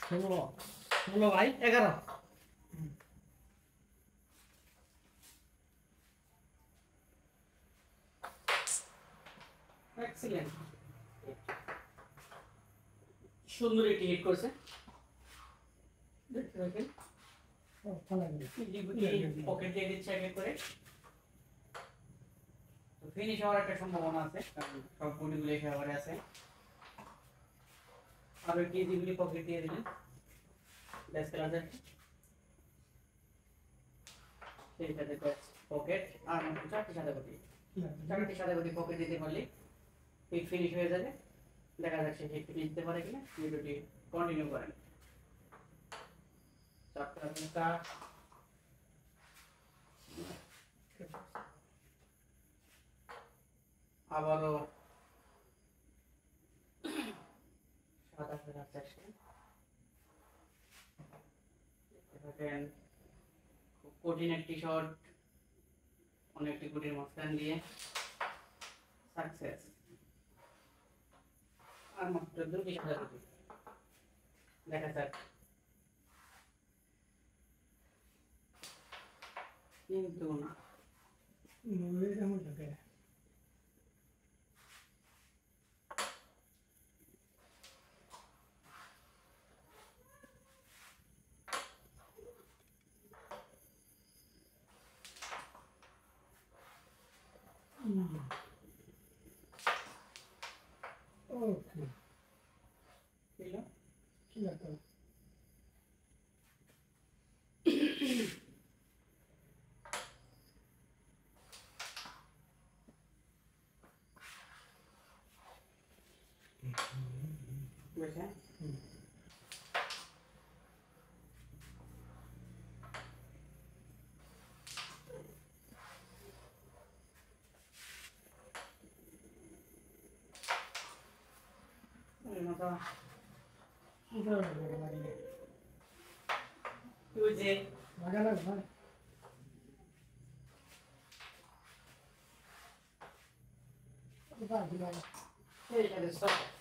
ষোলো, 16/11। এক্সিলেন্ট, সুন্দর একটি হিট করছে। দেখতে দেখেন পকেট দিয়ে দিচ্ছে এক এক করে। তো ফিনিশ হওয়ার একটা সম্ভাবনা আছে, কারণ সব গুলিগুলি একেবারে আছে। আর ওই কেজিগুলি পকেট দিয়ে দিলেন ব্যাস করা যায়। সেইটাতে পকেট আর মাত্র 4টি সাদা গতি, 4টি সাদা গতি পকেট দিতে পারলে হিট ফিনিশ হয়ে যাবে। দেখা যাক সে হিট ফিনিশ দিতে পারে কিনা। ভিডিওটি কন্টিনিউ করেন। চারটা আবারও সাদা ফেরার চেষ্টা। দেখেন খুব কঠিন একটি শট, অনেকটি গুটির মাঝখান দিয়ে সাকসেস। আর মাত্র 2টি সাদা গুটি। দেখা যাক, কিন্তু না। ওকে, ছিল কি ব্যাপার? বুঝছেন? ওই মতো ওই যে এইখানে stop।